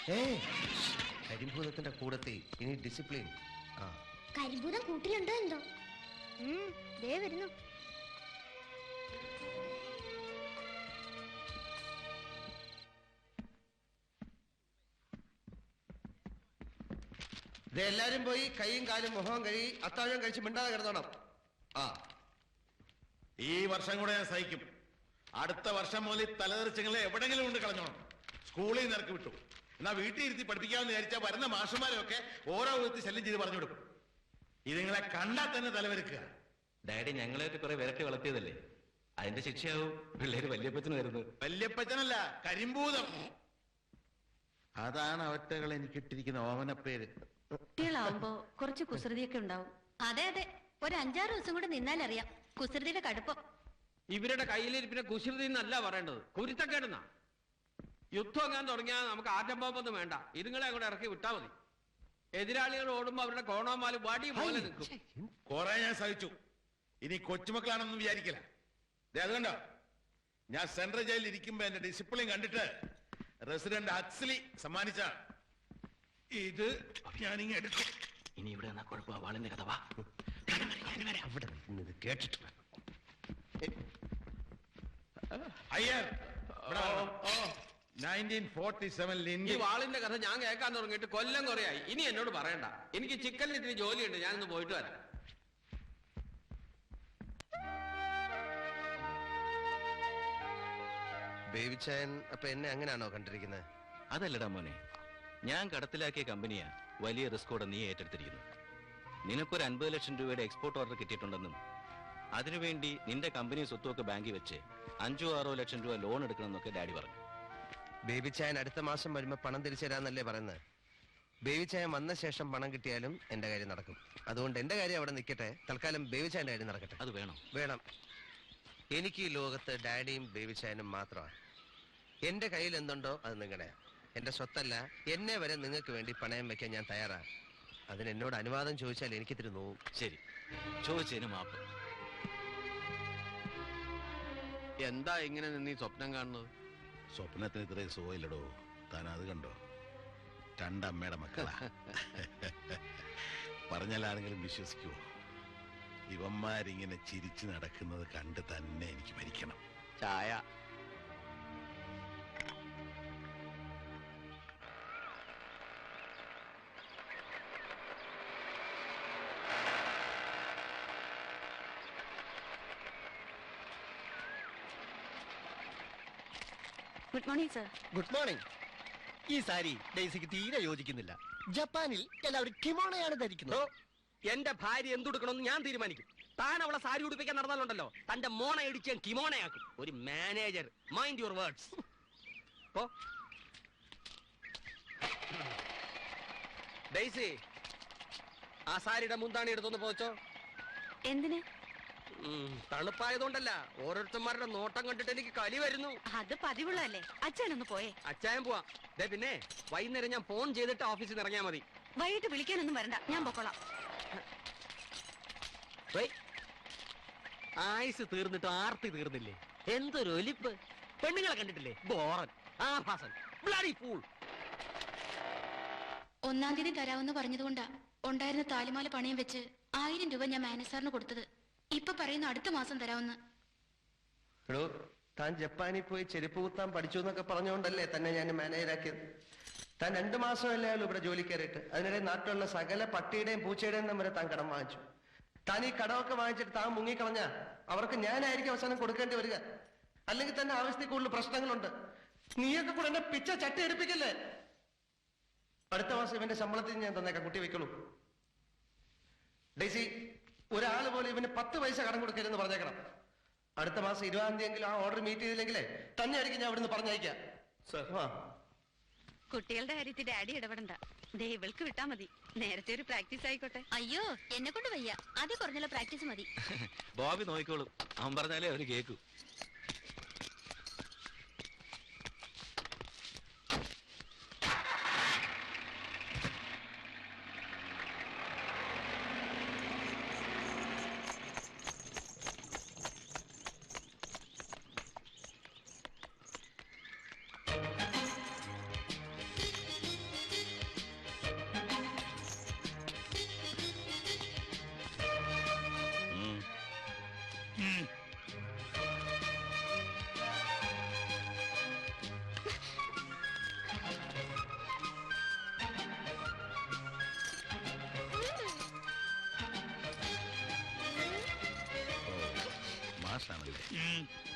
കരിഭൂതത്തിന്റെ കൂടത്തി ഇനി ഡിസിപ്ലിൻ. കരിഭൂതം കൂട്ടിലുണ്ടോ എന്തോ? ദേ വരുന്നു. എല്ലാരും പോയി കൈയും കാലും മുഖവും കഴുകി അത്താഴം കഴിച്ച് മിണ്ടാതെ കിടന്നോണം. ഈ വർഷം കൂടെ ഞാൻ സഹിക്കും. അടുത്ത വർഷം മുതൽ തലതെറിച്ചങ്ങളെ എവിടെങ്കിലും കൊണ്ട് കളഞ്ഞോണം. സ്കൂളിൽ നിന്ന് ഇറക്കി വിട്ടു. എന്നാ വീട്ടിൽ ഇരുത്തി പഠിപ്പിക്കാമെന്ന് വിചാരിച്ചാൽ വരുന്ന മാഷന്മാരെയൊക്കെ ഓരോ വിധത്തിൽ ശല്യം ചെയ്ത് പറഞ്ഞു കൊടുക്കും. ഇതുങ്ങളെ കണ്ടാൽ തന്നെ തലവെരുക്കുക. ഡാഡി ഞങ്ങളെയൊക്കെ കുറെ വിരട്ടി വളർത്തിയതല്ലേ, അതിന്റെ ശിക്ഷയാവും പിള്ളേര് വല്യപ്പച്ചന് വരുന്നത്. വല്യപ്പച്ചനല്ല, കരിമ്പൂതം. അതാണ് അവറ്റകൾ എനിക്കിട്ടിരിക്കുന്ന ഓമനപ്പേര്. കുട്ടികളാവുമ്പോ കുറച്ച് കുസൃതിയൊക്കെ ഉണ്ടാവും. അതെ അതെ, ഒരു 5-6 ദിവസം കൂടെ നിന്നാലറിയാം കുസൃതിയുടെ കടുപ്പം. ഇവരുടെ കയ്യിലിരിപ്പിനെ കുസൃതി എന്നല്ല പറയേണ്ടത്, കുരുത്തക്കേടുന്ന. യുദ്ധം എങ്ങാൻ തുടങ്ങിയാൽ നമുക്ക് ആറ്റം ബോംബൊന്നും വേണ്ട, ഇതുങ്ങളെ അങ്ങോട്ട് ഇറക്കി വിട്ടാ മതി. എതിരാളികൾ ഓടുമ്പോ അവരുടെ കോണോമാല് വടി പോലെ നിൽക്കും. കുറെ ഞാൻ സഹിച്ചു. ഇനി കൊച്ചുമക്കളാണെന്ന് വിചാരിക്കില്ല. അതുകൊണ്ടോ ഞാൻ സെൻട്രൽ ജയിലിൽ ഇരിക്കുമ്പോ എന്റെ ഡിസിപ്ലിൻ കണ്ടിട്ട് റെസിഡന്റ് ഹക്സ്ലി സമ്മാനിച്ച ഇത് ഞാനിങ്ങ് എടുത്തു. ഇനി ഇവിടെ കുഴപ്പ വാളിന്റെ കഥ വാ. കേട്ടിട്ട് അയ്യർ 1947 ഈ വാളിന്റെ കഥ ഞാൻ കേൾക്കാൻ തുടങ്ങിയിട്ട് കൊല്ലം കുറയായി. ഇനി എന്നോട് പറയണ്ട. എനിക്ക് ചിക്കനിൽ ഇത്തിരി ജോലിയുണ്ട്, ഞാനൊന്ന് പോയിട്ട് വരാം. ബേബിച്ചായൻ അപ്പൊ എന്നെ അങ്ങനെയാണോ കണ്ടിരിക്കുന്നത്? അതല്ലടാ മോനെ, ഞാൻ കടത്തിലാക്കിയ കമ്പനിയാ വലിയ റിസ്കോടെ നീ ഏറ്റെടുത്തിരിക്കുന്നു. നിനക്കൊരു 50 ലക്ഷം രൂപയുടെ എക്സ്പോർട്ട് ഓർഡർ കിട്ടിയിട്ടുണ്ടെന്നും അതിനുവേണ്ടി നിന്റെ കമ്പനി സ്വത്തുമൊക്കെ ബാങ്കിൽ വെച്ച് 5-6 ലക്ഷം രൂപ ലോൺ എടുക്കണമെന്നൊക്കെ ഡാഡി പറഞ്ഞു. ബേബിച്ചായൻ അടുത്ത മാസം വരുമ്പോ പണം തിരിച്ചു തരാന്നല്ലേ പറയുന്നത്? ബേബിച്ചായൻ വന്ന ശേഷം പണം കിട്ടിയാലും എന്റെ കാര്യം നടക്കും. അതുകൊണ്ട് എന്റെ കാര്യം അവിടെ നിൽക്കട്ടെ. തൽക്കാലം ബേബിച്ചായന്റെ കാര്യം നടക്കട്ടെ. അത് വേണം. വേണം. എനിക്ക് ഈ ലോകത്ത് ഡാഡിയും ബേബിച്ചായനും മാത്രമാണ്. എന്റെ കയ്യിൽ എന്തുണ്ടോ അത് നിങ്ങളുടെ. എന്റെ സ്വത്തല്ല, എന്നെ വരെ നിങ്ങൾക്ക് വേണ്ടി പണയം വെക്കാൻ ഞാൻ തയ്യാറാണ്. അതിന് എന്നോട് അനുവാദം ചോദിച്ചാൽ എനിക്കിത്തിരി നോവും. ശരി, ചോദിച്ചതിന് മാപ്പ്. എന്താ ഇങ്ങനെ നീ സ്വപ്നം കാണുന്നത്? സ്വപ്നത്തിന് ഇത്രയും സുഖമില്ലടോ. താൻ അത് കണ്ടോ? രണ്ടമ്മയുടെ മക്കളാ. പറഞ്ഞാലാണെങ്കിലും വിശ്വസിക്കുവോ? ഇവന്മാരിങ്ങനെ ചിരിച്ചു നടക്കുന്നത് കണ്ട് തന്നെ എനിക്ക് മരിക്കണം. ചായ. Good morning sir. Good morning. ഈ സാരി ഡെയ്സിക്ക് തീരെ യോജിക്കുന്നില്ല. ജപ്പാനിൽ എല്ലാവരും കിമോണയാണ് ധരിക്കുന്നത്. എന്റെ ഭാര്യ എന്തുടുക്കണമെന്ന് ഞാൻ തീരുമാനിക്കും. താൻ അവളെ സാരി ഉടുപ്പിക്കാൻ നടന്നാലുണ്ടല്ലോ, തന്റെ മോണ ഇടിച്ച് ഞാൻ കിമോണയാക്കും. ഒരു manager. Mind your words. Daisy, ആ സാരിയുടെ മുന്താണി എടുത്തൊന്ന് പോച്ചോ. എന്തിന്? തണുപ്പായതുകൊണ്ടല്ല, ഓരോരുത്തന്മാരുടെ നോട്ടം കണ്ടിട്ട് എനിക്ക് കലി വരുന്നു. അത് പതിവുള്ളതല്ലേ. അച്ഛനൊന്ന് പോയേ. അച്ചായം പോവാ. പിന്നെ വൈകുന്നേരം ഞാൻ ഫോൺ ചെയ്തിട്ട് ഓഫീസിൽ നിന്ന് ഇറങ്ങിയാൽ മതി. വൈകിട്ട് വിളിക്കാനൊന്നും വരണ്ട, ഞാൻ പൊക്കോളാം. ആയുസ് തീർന്നിട്ട് ആർത്തി തീർന്നില്ലേ? എന്തൊരു ഒലിപ്പ്. പെണ്ണുങ്ങളെ കണ്ടിട്ടില്ലേ? ബോറൻ, ആഭാസൻ, ബ്ലഡി ഫൂൾ. 1-ാം തീയതി തരാമെന്ന് പറഞ്ഞതുകൊണ്ടാ ഉണ്ടായിരുന്ന താലിമാല പണയം വെച്ച് 1000 രൂപ ഞാൻ മാനേജറിന് കൊടുത്തത്. ഇപ്പൊ പറയുന്നു അടുത്ത മാസം തരാമെന്ന്. എടോ, താൻ ജപ്പാനിൽ പോയി ചെരുപ്പ് കുത്താൻ പഠിച്ചു എന്നൊക്കെ പറഞ്ഞുകൊണ്ടല്ലേ തന്നെ ഞാൻ മാനേജരാക്കിയത്. താൻ 2 മാസമല്ലേ ഇവിടെ ജോലി കയറിയിട്ട്. അതിനിടെ നാട്ടിലുള്ള സകല പട്ടിയുടെയും പൂച്ചയുടെയും വരെ താൻ കടം വാങ്ങിച്ചു. താൻ ഈ കടമൊക്കെ വാങ്ങിച്ചിട്ട് താൻ മുങ്ങിക്കളഞ്ഞ അവർക്ക് ഞാനായിരിക്കും അവസാനം കൊടുക്കേണ്ടി വരിക. അല്ലെങ്കിൽ തന്നെ ആവശ്യത്തിൽ കൂടുതൽ പ്രശ്നങ്ങളുണ്ട്. നീയൊക്കെ കൂടെ എന്നെ പിച്ച ചട്ടി എടുപ്പിക്കല്ലേ. അടുത്ത മാസം ഇവന്റെ ശമ്പളത്തിൽ ഞാൻ തന്നേക്കാം. കുട്ടി വെക്കുള്ളൂ. ഡെയ്സി, ഒരാള് പോലും ഇവന് 10 പൈസ കടം കൊടുക്കരുതെന്ന് പറഞ്ഞേക്കണം. അടുത്ത മാസം 20-ാം തീയതി ആ ഓർഡർ മീറ്റ് ചെയ്തില്ലെങ്കിലേ തന്നെ ആയിരിക്കും ഞാൻ ഇവിടുന്ന് പറഞ്ഞയക്കാം. കുട്ടികളുടെ കാര്യത്തിൽ ഡാഡി ഇടപെടണ്ട. ഇവൾക്ക് വിട്ടാ മതി. നേരത്തെ ഒരു പ്രാക്ടീസ് ആയിക്കോട്ടെ. അയ്യോ, എന്നെ കൊണ്ട് വയ്യ. അത് കുറഞ്ഞുള്ള പ്രാക്ടീസ് മതി. ബോബി നോക്കിക്കോളും. അവൻ പറഞ്ഞാലേ അവര് കേൾക്കൂ.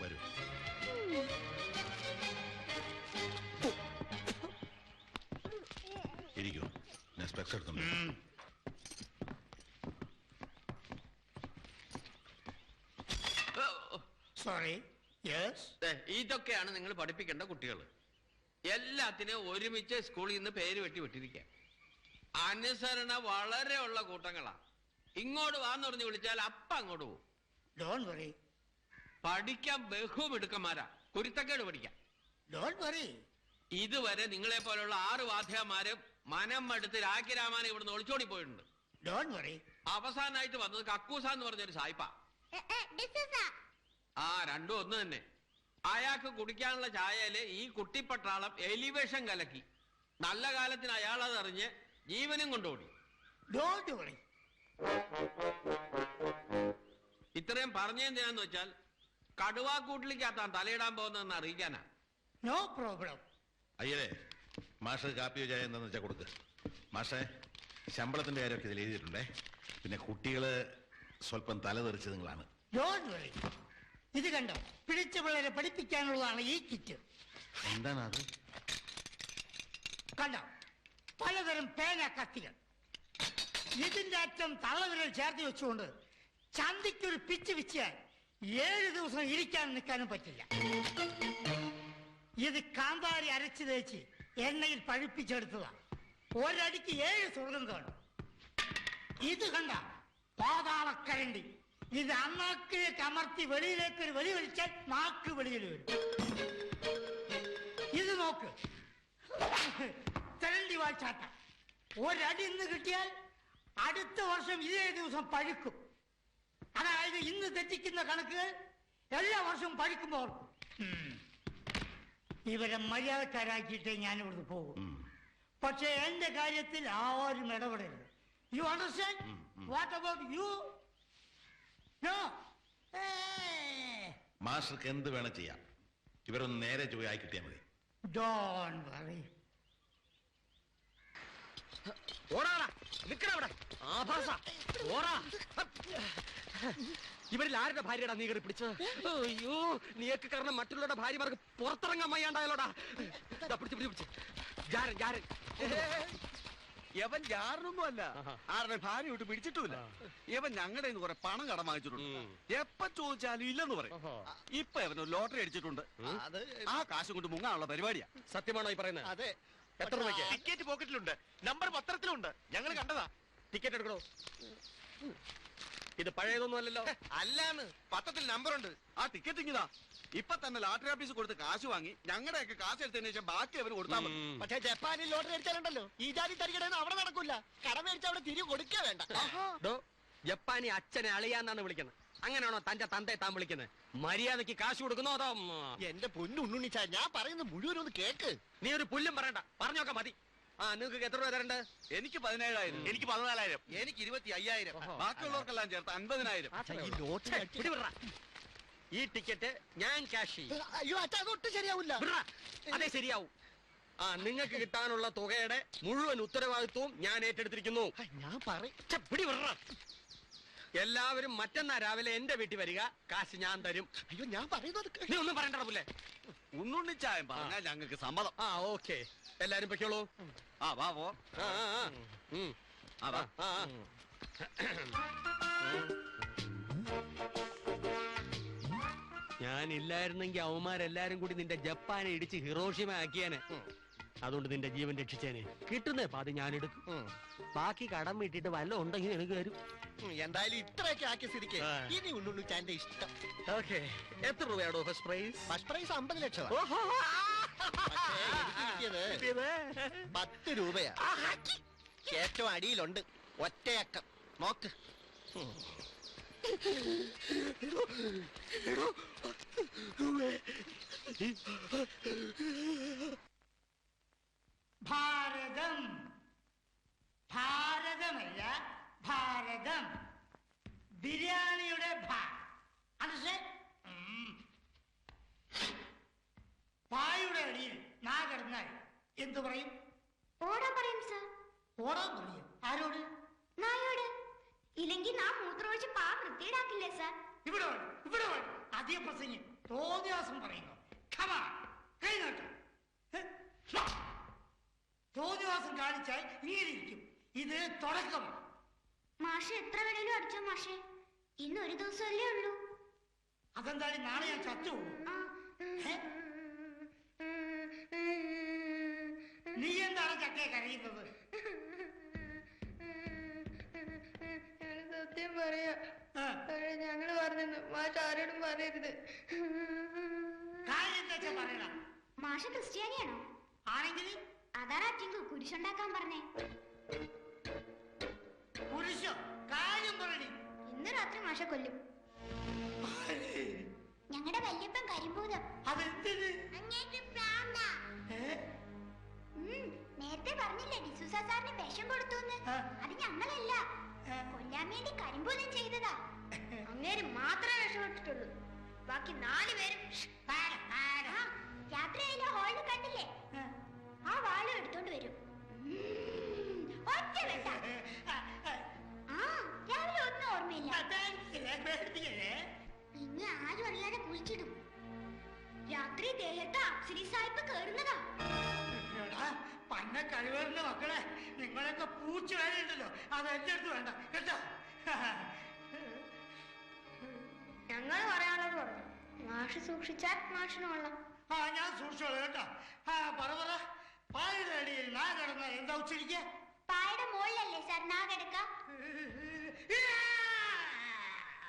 വരൂ. ഇരിക്കൂ. ഞാൻ സ്പെക്സ് എടുത്തുണ്ട്. സോറി. യെസ്. ഇതൊക്കെയാണ് നിങ്ങൾ പഠിപ്പിക്കേണ്ട കുട്ടികൾ. എല്ലാത്തിനെയും ഒരുമിച്ച് സ്കൂളിൽ നിന്ന് പേര് വെട്ടി വിട്ടിരിക്കുക. അനുസരണ വളരെ ഉള്ള കൂട്ടങ്ങളാ. ഇങ്ങോട്ട് വാന്ന് പറഞ്ഞ് വിളിച്ചാൽ അപ്പ അങ്ങോട്ട് പോകും. Don't worry. പഠിക്കാൻ ബഹുമിടുക്കന്മാരാ. കുരുത്തക്കേട് പഠിക്കാം. Don't worry. ഇതുവരെ നിങ്ങളെ പോലുള്ള 6 വാദ്യമാരും മനം മടുത്ത് രാഖിരാമാനെ ഇവിടുന്ന് ഒളിച്ചോടി പോയിട്ടുണ്ട്. Don't worry. അവസാനമായിട്ട് വന്നത് കക്കൂസ എന്ന് പറഞ്ഞൊരു സായിപ്പ. ആ, രണ്ടും ഒന്ന് തന്നെ. അയാൾക്ക് കുടിക്കാനുള്ള ചായയില് ഈ കുട്ടിപ്പട്ടാളം എലിവേഷൻ കലക്കി. നല്ല കാലത്തിന് അയാളത് അറിഞ്ഞ് ജീവനും കൊണ്ടോടി. Don't worry. ഇത്രയും പറഞ്ഞെന്തിനാന്ന് വെച്ചാൽ കടുവാക്കൂട്ടിലേക്കാത്താൻ തലയിടാൻ പോകുന്നതെന്ന് അറിയിക്കാനാ. No problem. അയ്യേ, മാഷ് കാപ്പിയോ ചായ എന്താന്ന് വെച്ചാൽ കൊടുക്ക്. മാഷേ, ശമ്പളത്തിന്റെ കാര്യമൊക്കെ ഇതിൽ എഴുതിയിട്ടുണ്ടേ. പിന്നെ കുട്ടികള് സ്വല്പം തലതെറിച്ചത് നിങ്ങളാണ്. Don't worry. ഇത് കണ്ടോ, പിടിച്ച പിള്ളേരെ പഠിപ്പിക്കാനുള്ളതാണ് ഈ കിറ്റ്. എന്താണ് അത്? കണ്ടോ, പലതരം പേന കത്തികൾ. ഇതിന്റെ അറ്റം തള്ളവിരൽ ചേർത്ത് വെച്ചുകൊണ്ട് ചന്തിക്കൊരു പിച്ച് വിച്ചാൽ 7 ദിവസം ഇരിക്കാനും നിൽക്കാനും പറ്റില്ല. ഇത് കാന്താരി അരച്ചു തേച്ച് എണ്ണയിൽ പഴുപ്പിച്ചെടുത്തതാ. ഒരടിക്ക് 7 സുഗന്ധമാണ്. ഇത് കണ്ട പാതാളക്കരണ്ടി. ഇത് അണ്ണാക്കിലേക്ക് അമർത്തി വെളിയിലേക്ക് ഒരു വെളി വലിച്ചാൽ നാക്ക് വെളിയിൽ വരും. ഇത് നോക്ക്, തെരണ്ടി വാഴ്ചാട്ട. ഒരടി ഇന്ന് കിട്ടിയാൽ അടുത്ത വർഷം ഇതേ ദിവസം പഴുക്കും. അതായത് ഇന്ന് തെറ്റിക്കുന്ന കണക്കുകൾ എല്ലാ വർഷവും പഴുക്കുമ്പോൾ ഇവരെ മര്യാദക്കാരാക്കിയിട്ടേ ഞാൻ ഇവിടുന്ന് പോകും. പക്ഷെ എന്റെ കാര്യത്തിൽ ആരും ഇടപെടരുത്. You understand? What about you? No. മാസ്റ്റർക്ക് എന്ത് വേണം ചെയ്യാം. ഇവരൊന്ന് നേരെ ആയി കിട്ടിയാൽ മതി. Don't worry. ഓടാടാ, നിക്കടാ. ആഭാസ ഓടാ. ഇവരിൽ ആരുടെ ഭാര്യയുടെ നീ കയറി പിടിച്ചത്? അയ്യോ, നീയൊക്കെ കാരണം മറ്റുള്ളവരുടെ ഭാര്യമാർക്ക് പുറത്തിറങ്ങാൻ വയ്യാണ്ടായാലോടാ. പിടിച്ച് ജാരൻ. യവൻ ജാറിനൊന്നും അല്ല, ആരുടെ ഭാര്യ വിട്ട് പിടിച്ചിട്ടുമില്ല. യവൻ ഞങ്ങളുടെ കുറെ പണം കടം വാങ്ങിച്ചിട്ടുണ്ട്. എപ്പ ചോദിച്ചാലും ഇല്ലെന്ന് പറയും. ഇപ്പൊ ഇവനൊരു ലോട്ടറി അടിച്ചിട്ടുണ്ട്. ആ കാശ് കൊണ്ട് മുങ്ങാനുള്ള പരിപാടിയാ. സത്യമാണോ ഈ പറയുന്നത്? അതെ. എത്ര രൂപയ്ക്ക്? ടിക്കറ്റ് പോക്കറ്റിലുണ്ട്, നമ്പർ പത്രത്തിലുണ്ട്, ഞങ്ങൾ കണ്ടതാ. ടിക്കറ്റ് എടുക്കണോ? ഇത് പഴയതൊന്നും അല്ലല്ലോ. അല്ലാന്ന്, പത്രത്തിൽ നമ്പറുണ്ട്. ആ ടിക്കറ്റ് ഇങ്ങിതാ. ഇപ്പൊ തന്നെ ലോട്ടറി ഓഫീസ് കൊടുത്ത് കാശ് വാങ്ങി ഞങ്ങളുടെയൊക്കെ കാശ് എടുത്തതിന് ശേഷം ബാക്കി അവർ കൊടുത്താൽ മതി. പക്ഷെ ജപ്പാനിൽ ലോട്ടറി അടിച്ചാലുണ്ടല്ലോ, ഈ ജാതി തരികടന്ന് അവിടെ നടക്കൂല. കടം മേടിച്ച് അവിടെ തിരികെ കൊടുക്കുക വേണ്ട. ജപ്പാനി അച്ഛനെ അളിയാന്നാണ് വിളിക്കുന്നത്. അങ്ങനെയാണോ തന്റെ തന്തയെ താൻ വിളിക്കുന്നത്? മര്യാദക്ക് കാശ് കൊടുക്കുന്നോ അതോ? എന്റെ പൊന്നുണ്ണിച്ചാ, ഞാൻ പറയുന്നത് മുഴുവനും ഒന്ന് കേക്ക്. നീ ഒരു പുല്ലും പറയണ്ട, പറഞ്ഞോക്കെ മതി. ആ, നിങ്ങൾക്ക് എത്ര രൂപ തരണ്ട്? എനിക്ക് 17,000, എനിക്ക് 14,000, എനിക്ക് 25,000, ബാക്കിയുള്ളവർക്കെല്ലാം ചേർത്ത് 50,000. ഈ ടിക്കറ്റ് ഞാൻ ക്യാഷ് ചെയ്യും. അയ്യോ അച്ഛാ, അതൊട്ടും ശരിയാവില്ല. അതെ ശരിയാവും. ആ, നിങ്ങൾക്ക് കിട്ടാനുള്ള തുകയുടെ മുഴുവൻ ഉത്തരവാദിത്വവും ഞാൻ ഏറ്റെടുത്തിരിക്കുന്നു. ഞാൻ പറയും. എല്ലാവരും മറ്റന്നാ രാവിലെ എന്റെ വീട്ടിൽ വരിക. കാശ് ഞാൻ തരും. അയ്യോ, ഞാൻ പറയുന്നത് നീ ഒന്നും പറയണ്ട പുല്ലേ. ഉണ്ണുണ്ണിച്ചായം പറഞ്ഞാൽ ഞങ്ങൾക്ക് സമ്മതം. ആ, ഓക്കെ. എല്ലാരും പൊയ്ക്കോളൂ. ആ, വാ പോ. ഞാനില്ലായിരുന്നെങ്കിൽ അവന്മാരെല്ലാരും കൂടി നിന്റെ ജപ്പാനെ ഇടിച്ച് ഹിറോഷിമ ആക്കിയാനെ. അതുകൊണ്ട് നിന്റെ ജീവൻ രക്ഷിച്ചേനെ. കിട്ടുന്നേ പാതി ഞാൻ എടുക്കും. ബാക്കി കടം വീട്ടിട്ട് വല്ല ഉണ്ടെങ്കിൽ എനിക്ക് വരും. എന്തായാലും ഇത്രയൊക്കെ ആക്കിയ സ്ഥിതിക്ക് ഇനി ഉണ്ണുണ്ണിച്ചാന്റെ ഇഷ്ടം. ഓക്കെ. എത്ര രൂപയാണോ ഫസ്റ്റ് പ്രൈസ്? ഫസ്റ്റ് പ്രൈസ് 50 ലക്ഷം. കിട്ടിയത് 10 രൂപയാ. ഏറ്റവും അടിയിലുണ്ട് ഒറ്റയക്കം. നോക്ക്. ഭാരതം, ഭാരതമല്ല ഭാരതം. ബിരിയാണിയുടെ പായുടെ അടിയിൽ നാ കിടന്നാൽ എന്തു പറയും? ഓടാൻ പറയും സർ. ഓടാൻ പറയും. ആരോട്? നായോട്. ഇല്ലെങ്കിൽ നാ മൂത്രമൊഴിച്ച് പാ വൃത്തിയിടാക്കില്ലേ സർ? ഇവിടെ അധിക പ്രസംഗി തോന്നിയാസം പറയുന്നു. കൈ നോട്ടം. തോന്നിവാസം കാണിച്ചാൽ ഇങ്ങനെയിരിക്കും. ഇത് തുടക്കം. മാഷെ എത്ര വേണേലും അടിച്ചോ മാഷെ, ഇന്ന് ഒരു ദിവസമല്ലേ ഉള്ളൂ. അതെന്തായാലും നാളെ ഞാൻ ചത്തുപോകും. നീ എന്താണ് ചക്കയെ കരയുന്നത്? സത്യം പറയാ, ഞങ്ങള് പറഞ്ഞു മാഷ ആരോടും പറയരുത്. പറയണം. മാഷ ക്രിസ്ത്യാനിയാണോ? ആണെങ്കിൽ അതാണ് അറ്റിങ്കു കുരിശുണ്ടാക്കാൻ പറഞ്ഞേ. കുരിശോ? കാര്യം പറയണി. ഇന്ന് രാത്രി മാഷ കൊല്ലും. ഞങ്ങളുടെ വല്യപ്പൻ കരിമ്പൂതം. അതെന്തിന്? നേരത്തെ പറഞ്ഞില്ലേ ഡിസൂസ സാറിന് വിഷം കൊടുത്തുന്ന്? അത് ഞങ്ങളല്ല, കൊല്ലാൻ വേണ്ടി കരിമ്പൂതം ചെയ്തതാ. അങ്ങേര് മാത്രമേ രക്ഷപ്പെട്ടിട്ടുള്ളൂ. ബാക്കി 4 പേരും രാത്രിയിലെ ഹോളിൽ കണ്ടില്ലേ? ആ വാളും എടുത്തോണ്ട് വരും. ഒറ്റ വെട്ട. രാവിലെ ഒന്നും ഓർമ്മയില്ല. പിന്നെ ആരും അറിയാതെ കുളിച്ചിടും. രാത്രി ദേഹത്ത് അപ്സരി സാഹിബ് കേറുന്നതാ. പന്ന കഴിവറിന്റെ മക്കളെ, നിങ്ങളൊക്കെ പൂച്ച വേലയുണ്ടല്ലോ, അത് എന്റെ അടുത്ത് വേണ്ട കേട്ടോ. ഞങ്ങൾ പറയാനുള്ളത് പറഞ്ഞു. മാഷ് സൂക്ഷിച്ചാൽ മാഷിന് കൊള്ളാം. ഞാൻ സൂക്ഷിച്ചോളൂ കേട്ടോ. പറ പായുടെ അടിയിൽ നാ കിടന്ന എന്താ ഉച്ചരിക്ക? പായുടെ